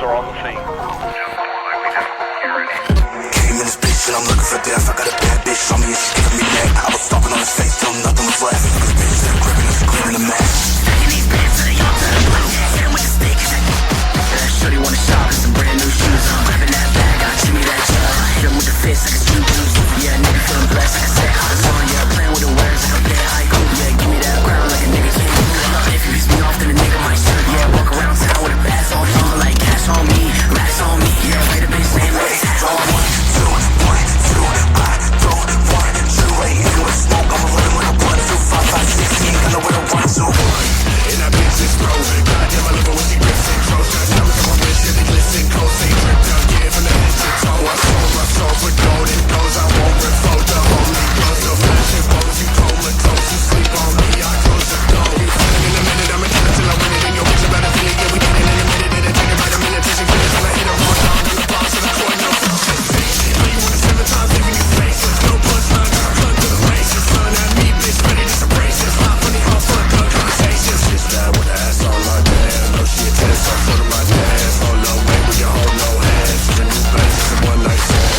are on the scene. Came in this bitch and I'm looking for death. I got a bad bitch on me and she's giving me neck. I was stomping on his face till nothing was left. This bitch is gripping and screaming a mess. Taking these bands to the altar, hit him with the stick. Shorty wanna shop with some brand new shoes. I'm grabbing that bag, I give me that jug. Hit him with the fist like it's juice. Yeah, nigga feeling blessed like I said hot on. Yeah, playing with the words like I play haiku. Yeah, give me that crown like a nigga can't do. If you piss me off, then a nigga might shoot. Yeah, walk around town with a bass on you. Like cash on me, racks on me. Yeah, wait a bitch, name like it's on me. 2, 1, 2, I don't want to. Ain't in with smoke, I'ma run when I run. 2, 5, 5, 6, he ain't got nowhere to run to. And that bitch is frozen. Goddamn, I love it when she grips and throws. Got diamonds on my wrist, yeah, they glisten. Cold, say drip down, yeah, from the head to toe. I sold my soul for gold and goes. I won't refold the holy ghost. No flashing bones, you comatose. You sleep on me, I close the door. We fighting in a minute, I'ma kill it till I win it. And your bitch about to feel it, yeah, we did it in a minute. Did it take about a minute, till she finish. Till I hit her on down on the box of the coin, no compensation. Know you want it 7 times, leaving you faceless. No punchline, got a plug to the races. Son at me, bitch, ready to some braces. Hot funny, all fun, good conversations. Just that with the ass on my damn. No shit, tense, I'm full of my dance. Hold no way, we can hold no hands. The new best, it's a one night stand.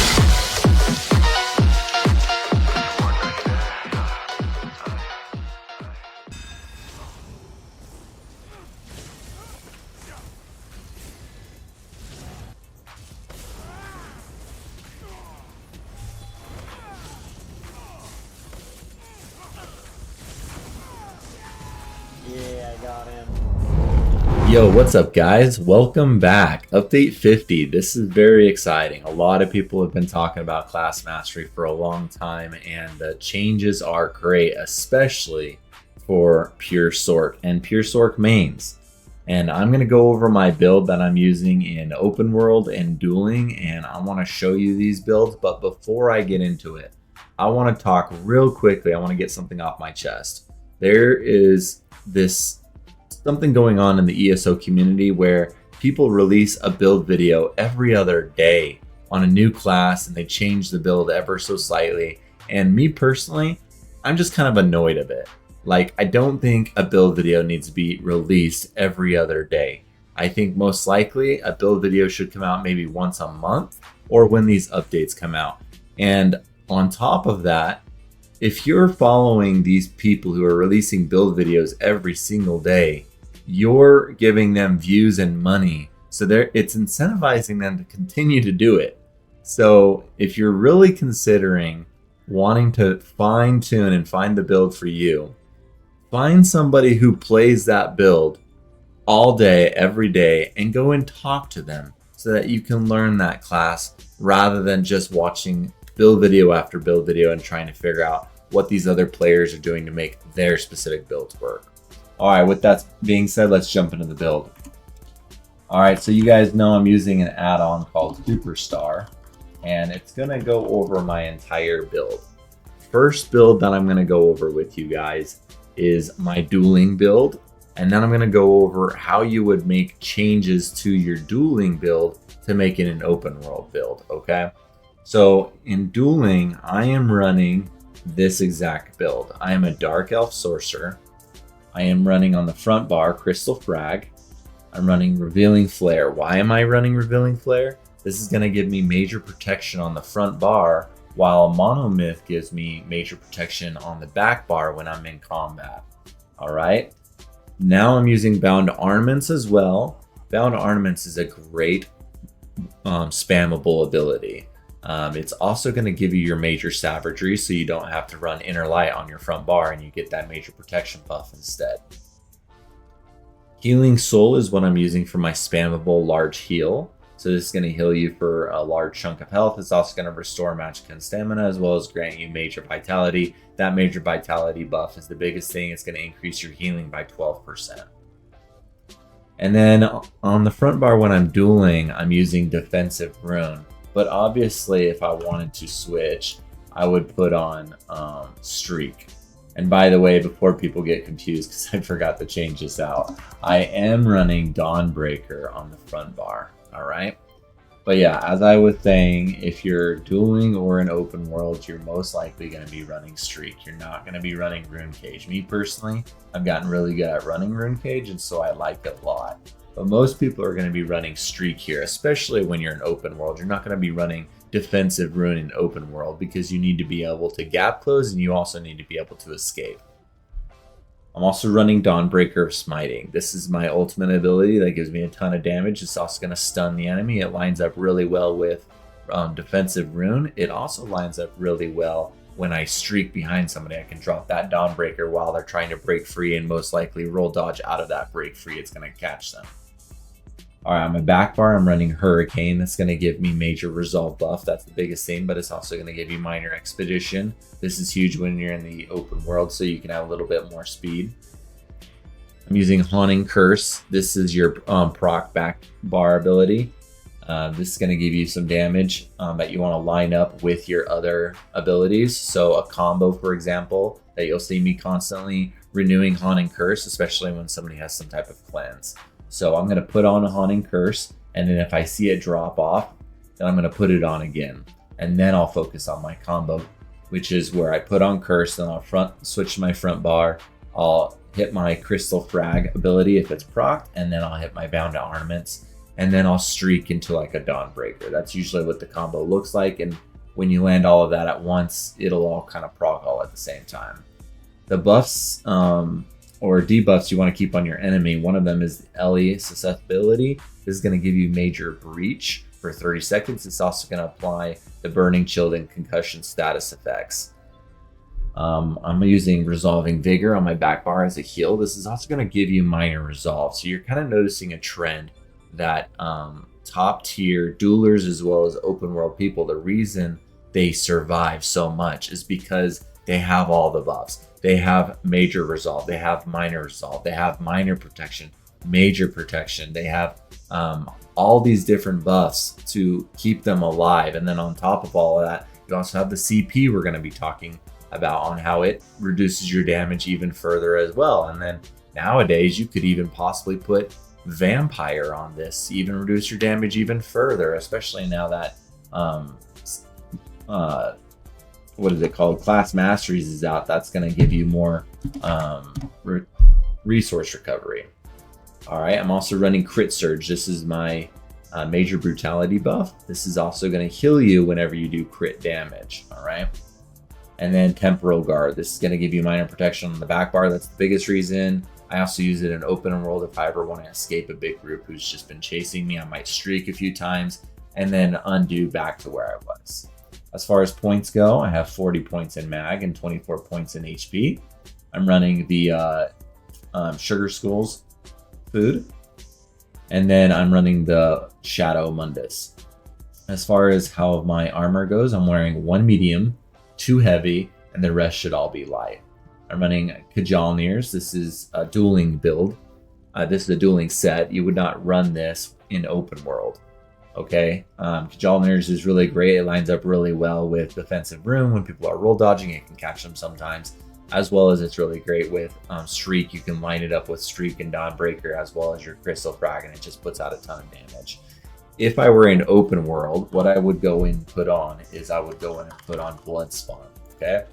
Yeah, I got him. Yo, what's up guys? Welcome back. Update 50. This is very exciting. A lot of people have been talking about class mastery for a long time and the changes are great, especially for Pure Sorc and Pure Sorc mains. And I'm going to go over my build that I'm using in open world and dueling, and I want to show you these builds. But before I get into it, I want to talk real quickly. I want to get something off my chest. There is something going on in the ESO community where people release a build video every other day on a new class and they change the build ever so slightly. And me personally, I'm just kind of annoyed of it. Like, I don't think a build video needs to be released every other day. I think most likely a build video should come out maybe once a month or when these updates come out. And on top of that, if you're following these people who are releasing build videos every single day, you're giving them views and money. So it's incentivizing them to continue to do it. So if you're really considering wanting to fine tune and find the build for you, find somebody who plays that build all day, every day, and go and talk to them so that you can learn that class rather than just watching build video after build video and trying to figure out what these other players are doing to make their specific builds work. All right, with that being said, let's jump into the build. All right, so you guys know I'm using an add-on called Superstar, and it's gonna go over my entire build. First build that I'm gonna go over with you guys is my dueling build, and then I'm gonna go over how you would make changes to your dueling build to make it an open world build, okay? So in dueling, I am running this exact build. I am a Dark Elf Sorcerer. I am running on the front bar Crystal Frag. I'm running Revealing Flare. Why am I running Revealing Flare? This is going to give me major protection on the front bar, while Monomyth gives me major protection on the back bar when I'm in combat. Alright, now I'm using Bound Ornaments as well. Bound Ornaments is a great spammable ability. It's also going to give you your major savagery, so you don't have to run Inner Light on your front bar and you get that major protection buff instead. Healing Soul is what I'm using for my spammable large heal. So this is going to heal you for a large chunk of health. It's also going to restore magic and stamina, as well as grant you major vitality. That major vitality buff is the biggest thing. It's going to increase your healing by 12%. And then on the front bar when I'm dueling, I'm using Defensive Rune. But obviously, if I wanted to switch, I would put on Streak. And by the way, before people get confused, because I forgot to change this out, I am running Dawnbreaker on the front bar. All right. But yeah, as I was saying, if you're dueling or in open world, you're most likely going to be running Streak. You're not going to be running Rune Cage. Me personally, I've gotten really good at running Rune Cage, and so I like it a lot. But most people are going to be running streak here, especially when you're in open world. You're not going to be running defensive rune in open world because you need to be able to gap close and you also need to be able to escape. I'm also running Dawnbreaker of Smiting. This is my ultimate ability that gives me a ton of damage. It's also going to stun the enemy. It lines up really well with defensive rune. It also lines up really well when I streak behind somebody. I can drop that Dawnbreaker while they're trying to break free and most likely roll dodge out of that break free. It's going to catch them. All right, on my back bar, I'm running Hurricane. That's going to give me major resolve buff. That's the biggest thing, but it's also going to give you minor expedition. This is huge when you're in the open world, so you can have a little bit more speed. I'm using Haunting Curse. This is your proc back bar ability. This is going to give you some damage that you want to line up with your other abilities. So a combo, for example, that you'll see me constantly renewing Haunting Curse, especially when somebody has some type of cleanse. So I'm going to put on a Haunting Curse, and then if I see it drop off, then I'm going to put it on again. And then I'll focus on my combo, which is where I put on Curse, then I'll switch to my front bar, I'll hit my Crystal Frag ability if it's procced, and then I'll hit my Bound to Armaments, and then I'll streak into like a Dawnbreaker. That's usually what the combo looks like, and when you land all of that at once, it'll all kind of proc all at the same time. The buffs, or debuffs you want to keep on your enemy. One of them is LE susceptibility. This is going to give you major breach for 30 seconds. It's also going to apply the burning, chilled, and concussion status effects. I'm using resolving vigor on my back bar as a heal. This is also going to give you minor resolve. So you're kind of noticing a trend that top tier duelers as well as open world people, the reason they survive so much is because they have all the buffs. They have major resolve, they have minor resolve, they have minor protection, major protection. They have all these different buffs to keep them alive. And then on top of all of that, you also have the CP we're going to be talking about on how it reduces your damage even further as well. And then nowadays you could even possibly put Vampire on this to even reduce your damage even further, especially now that what is it called? Class Masteries is out. That's going to give you more resource recovery. All right, I'm also running Crit Surge. This is my major brutality buff. This is also going to heal you whenever you do crit damage. All right, and then Temporal Guard. This is going to give you minor protection on the back bar. That's the biggest reason. I also use it in open world if I ever want to escape a big group who's just been chasing me. I might streak a few times and then undo back to where I was. As far as points go, I have 40 points in mag and 24 points in HP. I'm running the Sugar Skulls food, and then I'm running the Shadow Mundus. As far as how my armor goes, I'm wearing 1 medium, 2 heavy, and the rest should all be light. I'm running Kajalnirs. This is a dueling build. This is a dueling set. You would not run this in open world. Okay, Kajalnirs is really great. It lines up really well with defensive rune. When people are roll dodging, it can catch them sometimes, as well as it's really great with streak. You can line it up with streak and Dawnbreaker as well as your Crystal Frag, and it just puts out a ton of damage. If I were in open world, what I would go and put on is I would go in and put on Bloodspawn. Okay,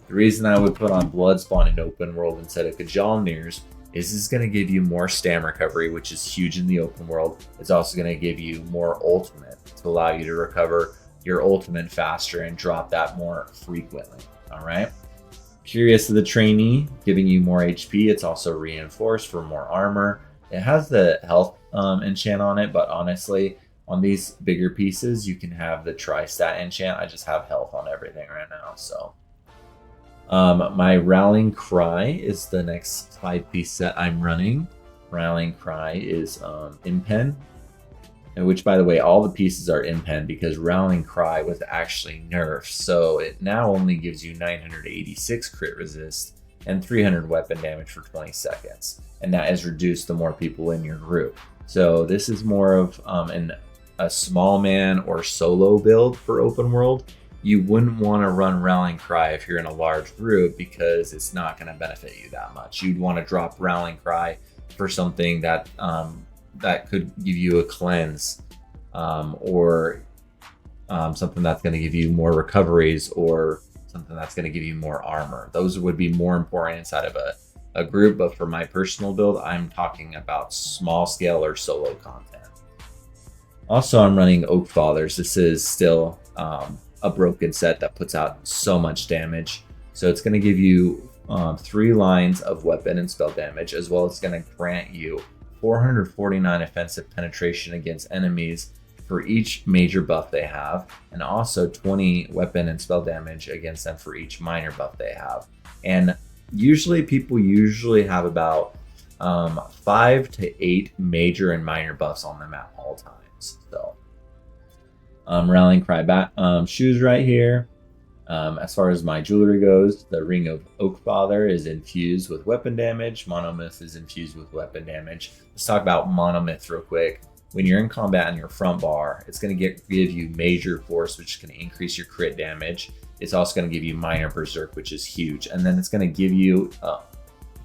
the reason I would put on Bloodspawn in open world instead of Kajalnirs is this is going to give you more stam recovery, which is huge in the open world. It's also going to give you more ultimate to allow you to recover your ultimate faster and drop that more frequently. All right. Curious of the Trainee, giving you more HP. It's also reinforced for more armor. It has the health enchant on it, but honestly, on these bigger pieces, you can have the tri-stat enchant. I just have health on everything right now, so. My Rallying Cry is the next 5-piece set I'm running. Rallying Cry is Impen, and which, by the way, all the pieces are Impen because Rallying Cry was actually nerfed. So it now only gives you 986 crit resist and 300 weapon damage for 20 seconds. And that is reduced the more people in your group. So this is more of a small man or solo build for open world. You wouldn't want to run Rallying Cry if you're in a large group because it's not going to benefit you that much. You'd want to drop Rallying Cry for something that that could give you a cleanse, or something that's going to give you more recoveries, or something that's going to give you more armor. Those would be more important inside of a group, but for my personal build, I'm talking about small scale or solo content. Also, I'm running Oak Fathers. This is still a broken set that puts out so much damage. So it's going to give you 3 lines of weapon and spell damage, as well as going to grant you 449 offensive penetration against enemies for each major buff they have, and also 20 weapon and spell damage against them for each minor buff they have. And usually people have about 5 to 8 major and minor buffs on them at all times. So Rallying Cry shoes right here. As far as my jewelry goes, the Ring of Oakfather is infused with weapon damage. Monomyth is infused with weapon damage. Let's talk about Monomyth real quick. When you're in combat in your front bar, it's going to give you major force, which is going to increase your crit damage. It's also going to give you minor berserk, which is huge. And then it's going to give you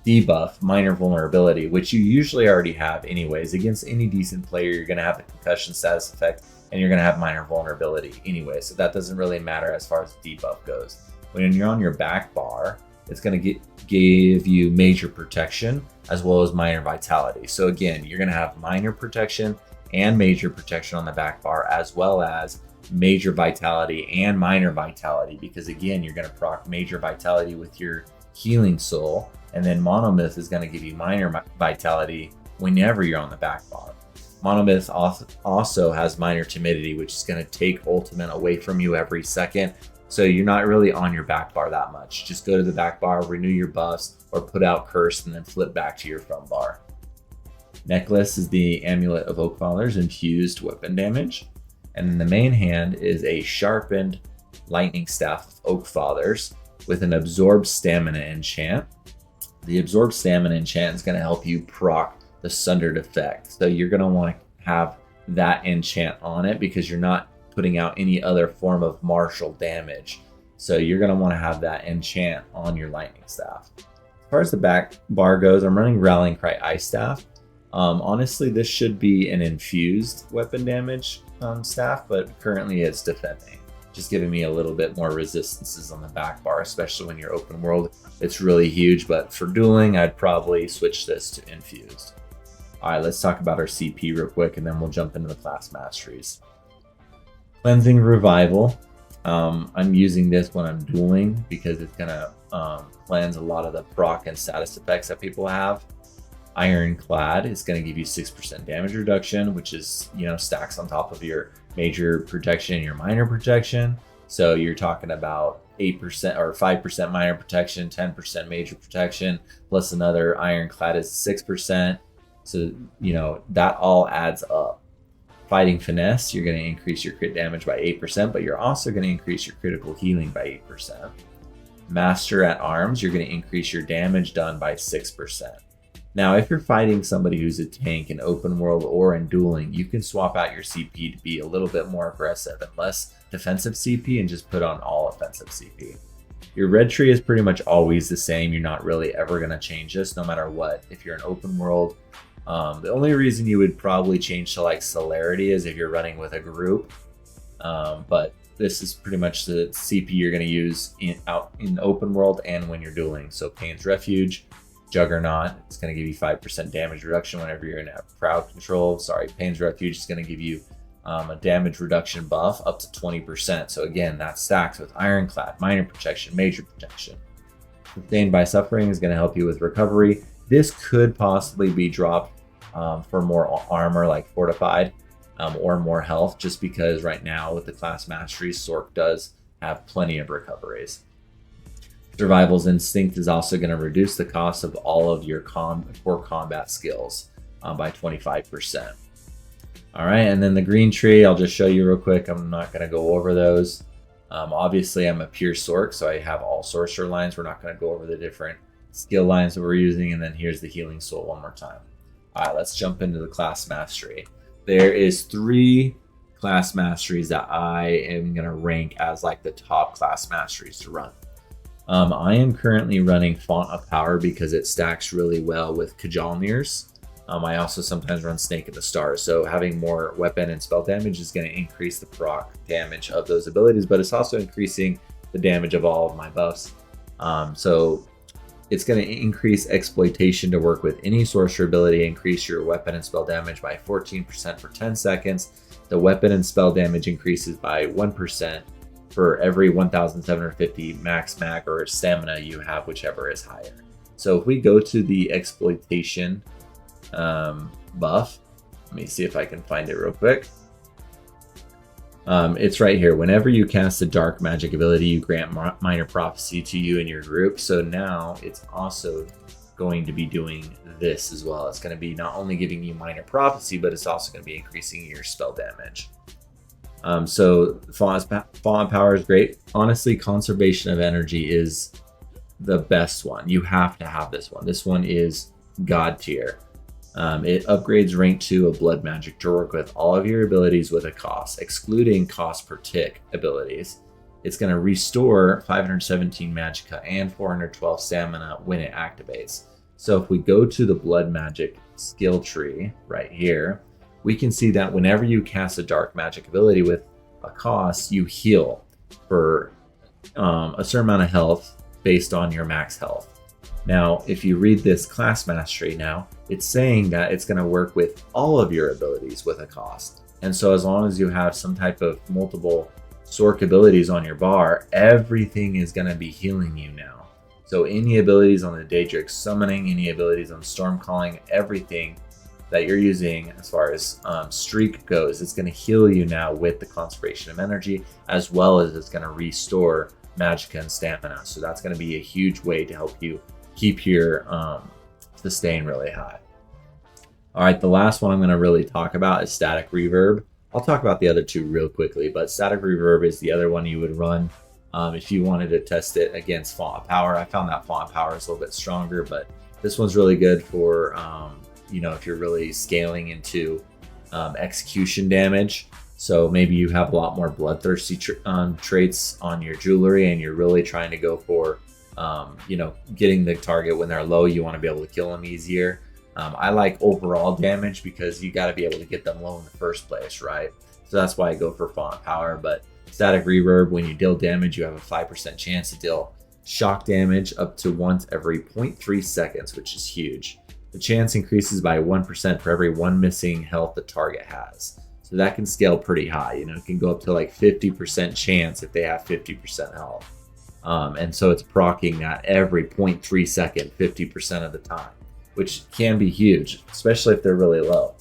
debuff, minor vulnerability, which you usually already have anyways. Against any decent player, you're going to have the concussion status effect, and you're going to have minor vulnerability anyway. So that doesn't really matter as far as debuff goes. When you're on your back bar, it's going to give you major protection as well as minor vitality. So again, you're going to have minor protection and major protection on the back bar, as well as major vitality and minor vitality, because again, you're going to proc major vitality with your healing soul, and then Monomyth is going to give you minor vitality whenever you're on the back bar. Monomyth also has minor timidity, which is going to take ultimate away from you every second, so you're not really on your back bar that much. Just go to the back bar, renew your buffs, or put out curse, and then flip back to your front bar. Necklace is the Amulet of Oakfather's infused weapon damage. And then the main hand is a sharpened lightning staff of Oakfather's with an absorbed stamina enchant. The absorbed stamina enchant is going to help you proc the sundered effect. So you're going to want to have that enchant on it because you're not putting out any other form of martial damage. So you're going to want to have that enchant on your lightning staff. As far as the back bar goes, I'm running Rallying Cry Ice Staff. Honestly, this should be an infused weapon damage staff, but currently it's defending, just giving me a little bit more resistances on the back bar, especially when you're open world. It's really huge, but for dueling, I'd probably switch this to infused. All right, let's talk about our CP real quick, and then we'll jump into the class masteries. Cleansing Revival. I'm using this when I'm dueling because it's gonna cleanse a lot of the proc and status effects that people have. Ironclad is going to give you 6% damage reduction, which is, stacks on top of your major protection and your minor protection. So you're talking about 8% or 5% minor protection, 10% major protection, plus another Ironclad is 6%. So, that all adds up. Fighting Finesse, you're going to increase your crit damage by 8%, but you're also going to increase your critical healing by 8%. Master at Arms, you're going to increase your damage done by 6%. Now, if you're fighting somebody who's a tank in open world or in dueling, you can swap out your CP to be a little bit more aggressive and less defensive CP and just put on all offensive CP. Your red tree is pretty much always the same. You're not really ever going to change this no matter what. If you're in open world, the only reason you would probably change to like celerity is if you're running with a group. But this is pretty much the CP you're going to use out in open world and when you're dueling. So Pain's Refuge, Juggernaut, it's going to give you 5% damage reduction whenever you're in a crowd control. Pain's Refuge is going to give you a damage reduction buff up to 20%. So again, that stacks with Ironclad, minor protection, major protection. Sustained by Suffering is going to help you with recovery. This could possibly be dropped for more armor like Fortified or more health, just because right now with the class masteries, Sorc does have plenty of recoveries. Survival's Instinct is also going to reduce the cost of all of your core combat skills by 25%. All right, and then the green tree, I'll just show you real quick. I'm not going to go over those. Obviously, I'm a Pure Sorc, so I have all sorcerer lines. We're not going to go over the different skill lines that we're using. And then here's the Healing Soul one more time. All right, let's jump into the class mastery. There is 3 class masteries that I am going to rank as like the top class masteries to run. I am currently running Font of Power because it stacks really well with Kajalmir's. I also sometimes run Snake of the Stars, so having more weapon and spell damage is going to increase the proc damage of those abilities, but it's also increasing the damage of all of my buffs. So it's going to increase exploitation to work with any sorcerer ability, increase your weapon and spell damage by 14% for 10 seconds. The weapon and spell damage increases by 1% for every 1,750 max mag or stamina you have, whichever is higher. So if we go to the exploitation buff, let me see if I can find it real quick. It's right here. Whenever you cast a dark magic ability, you grant minor prophecy to you and your group. So now it's also going to be doing this as well. It's going to be not only giving you minor prophecy, but it's also going to be increasing your spell damage. So Fallen Power is great. Honestly, Conservation of Energy is the best one. You have to have this one. This one is God tier. It upgrades rank 2 of blood magic to work with all of your abilities with a cost, excluding cost per tick abilities. It's going to restore 517 magicka and 412 stamina when it activates. So if we go to the blood magic skill tree right here, we can see that whenever you cast a dark magic ability with a cost, you heal for a certain amount of health based on your max health. Now, if you read this class mastery now, it's saying that it's going to work with all of your abilities with a cost. And so as long as you have some type of multiple Sorc abilities on your bar, everything is going to be healing you now. So any abilities on the Daedric Summoning, any abilities on Storm Calling, everything that you're using as far as streak goes, it's going to heal you now with the Conservation of Energy, as well as it's going to restore magicka and stamina. So that's going to be a huge way to help you keep your sustain really high. All right, the last one I'm going to really talk about is Static Reverb. I'll talk about the other two real quickly, but Static Reverb is the other one you would run if you wanted to test it against Fallen Power. I found that Fallen Power is a little bit stronger, but this one's really good for if you're really scaling into execution damage. So maybe you have a lot more bloodthirsty traits on your jewelry and you're really trying to go for getting the target when they're low. You want to be able to kill them easier. I like overall damage because you got to be able to get them low in the first place, right? So that's why I go for Fallen Power. But Static Reverb, when you deal damage, you have a 5% chance to deal shock damage up to once every 0.3 seconds, which is huge. The chance increases by 1% for every 1 missing health the target has. So that can scale pretty high. It can go up to like 50% chance if they have 50% health. And so it's proccing that every 0.3 second, 50% of the time, which can be huge, especially if they're really low.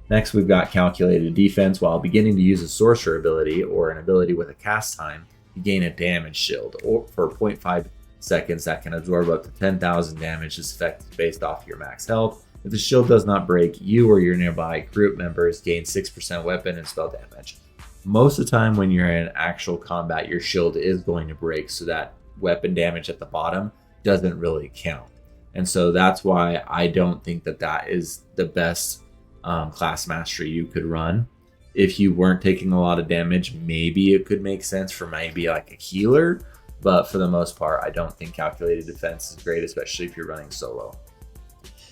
Next, we've got Calculated Defense. While beginning to use a sorcerer ability or an ability with a cast time, you gain a damage shield for 0.5 seconds that can absorb up to 10,000 damage. This effect is based off your max health. If the shield does not break, you or your nearby group members gain 6% weapon and spell damage. Most of the time when you're in actual combat, your shield is going to break, so that weapon damage at the bottom doesn't really count. And so that's why I don't think that that is the best class mastery you could run. If you weren't taking a lot of damage, maybe it could make sense for maybe like a healer, but for the most part, I don't think Calculated Defense is great, especially if you're running solo.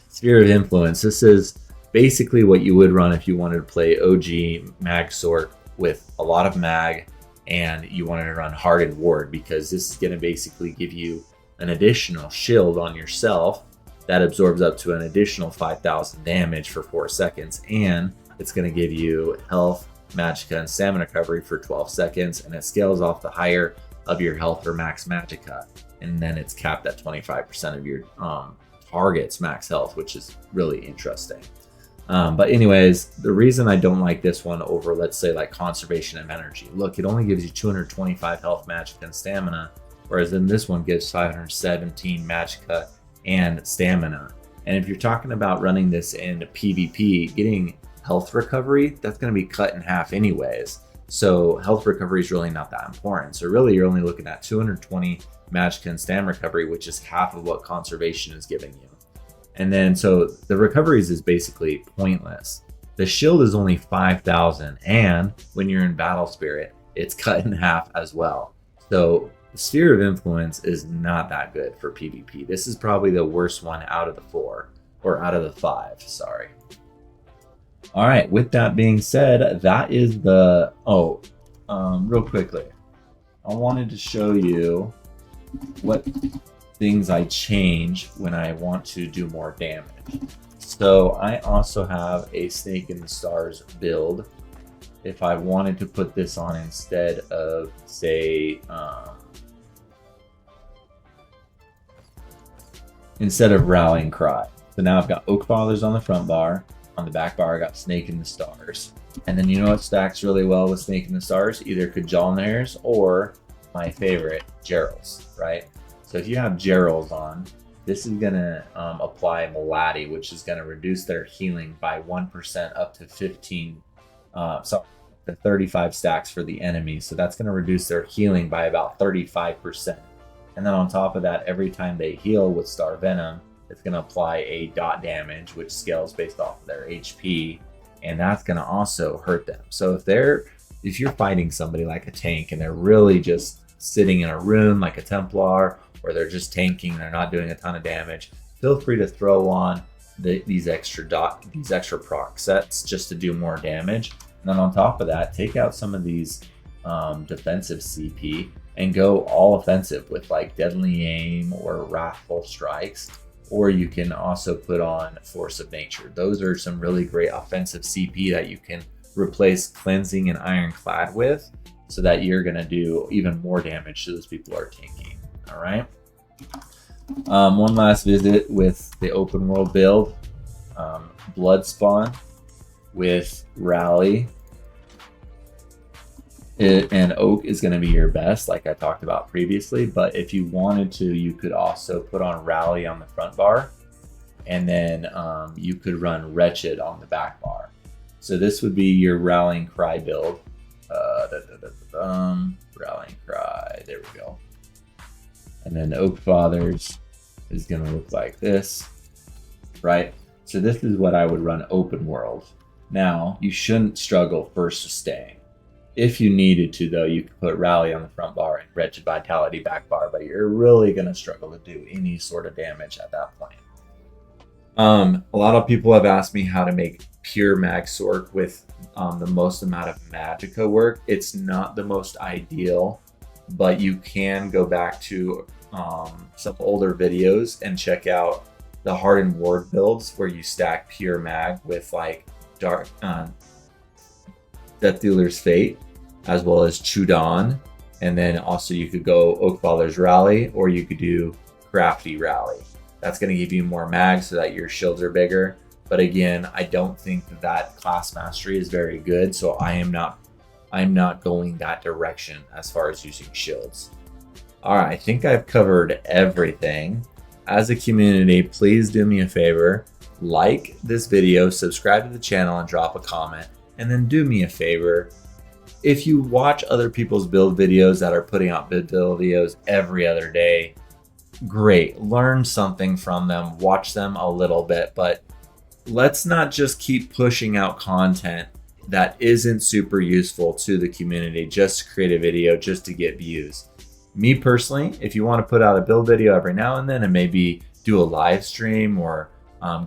Sphere of Influence. This is basically what you would run if you wanted to play OG MagSorc with a lot of mag and you wanted to run Hardened Ward, because this is going to basically give you an additional shield on yourself that absorbs up to an additional 5,000 damage for 4 seconds, and it's going to give you health, magicka, and stamina recovery for 12 seconds, and it scales off the higher of your health or max magicka, and then it's capped at 25% of your target's max health, which is really interesting. But anyways, the reason I don't like this one over, let's say, like Conservation of Energy, look, it only gives you 225 health, magicka, and stamina, whereas then this one gives 517 magicka and stamina. And if you're talking about running this in PvP, getting health recovery, that's going to be cut in half anyways. So health recovery is really not that important. So really you're only looking at 220 magicka and stamina recovery, which is half of what conservation is giving you. And then so the recoveries is basically pointless. The shield is only 5,000, and when you're in Battle Spirit, it's cut in half as well. So the Sphere of Influence is not that good for PvP. This is probably the worst one out of the 4, or out of the 5, sorry. All right, with that being said, that is the, real quickly, I wanted to show you what things I change when I want to do more damage. So I also have a Snake in the Stars build. If I wanted to put this on instead of, say, instead of Rallying Cry. So now I've got Oak Fathers on the front bar. On the back bar, I got Snake in the Stars. And then you know what stacks really well with Snake in the Stars? Either Kajalnairs or my favorite, Gerals, right? So if you have Gerals on, this is going to apply Malady, which is going to reduce their healing by 1% up to 15, sorry, to 35 stacks for the enemy. So that's going to reduce their healing by about 35%. And then on top of that, every time they heal with Star Venom, it's going to apply a dot damage, which scales based off of their HP. And that's going to also hurt them. So if you're fighting somebody like a tank and they're really just sitting in a room like a Templar, or they're just tanking, they're not doing a ton of damage, feel free to throw on these extra proc sets just to do more damage. And then on top of that, take out some of these defensive CP and go all offensive with like Deadly Aim or Wrathful Strikes. Or you can also put on Force of Nature. Those are some really great offensive CP that you can replace Cleansing and Ironclad with, so that you're going to do even more damage to those people who are tanking. All right. One last visit with the open world build. Bloodspawn with Rally. And Oak is going to be your best, like I talked about previously. But if you wanted to, you could also put on Rally on the front bar. And then you could run Wretched on the back bar. So this would be your Rallying Cry build. Rallying Cry, there we go. And then Oak Fathers is going to look like this, right? So this is what I would run open world. Now, you shouldn't struggle for sustain. If you needed to, though, you could put Rally on the front bar and Wretched Vitality back bar, but you're really going to struggle to do any sort of damage at that point. A lot of people have asked me how to make pure MagSorc with the most amount of Magicka work. It's not the most ideal, but you can go back to some older videos and check out the Hardened Ward builds where you stack pure mag with like Death Dealer's Fate, as well as Chudan. And then also you could go Oak Father's Rally, or you could do Crafty Rally. That's going to give you more mag so that your shields are bigger. But again, I don't think that class mastery is very good, so I'm not going that direction as far as using shields. All right, I think I've covered everything. As a community, please do me a favor, like this video, subscribe to the channel, and drop a comment. And then do me a favor, if you watch other people's build videos that are putting out build videos every other day, great, learn something from them, watch them a little bit, but let's not just keep pushing out content that isn't super useful to the community just to create a video just to get views. Me personally, if you want to put out a build video every now and then and maybe do a live stream or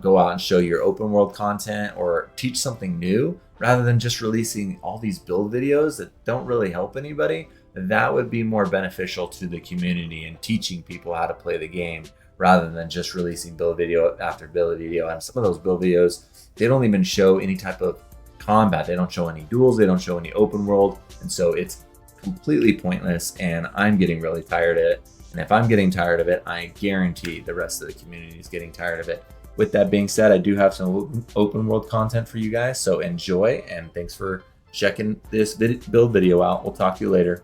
go out and show your open world content or teach something new, rather than just releasing all these build videos that don't really help anybody, that would be more beneficial to the community and teaching people how to play the game, rather than just releasing build video after build video. And some of those build videos, they don't even show any type of combat. They don't show any duels. They don't show any open world. And so it's completely pointless, and I'm getting really tired of it. And if I'm getting tired of it, I guarantee the rest of the community is getting tired of it. With that being said, I do have some open world content for you guys, so enjoy, and thanks for checking this build video out. We'll talk to you later.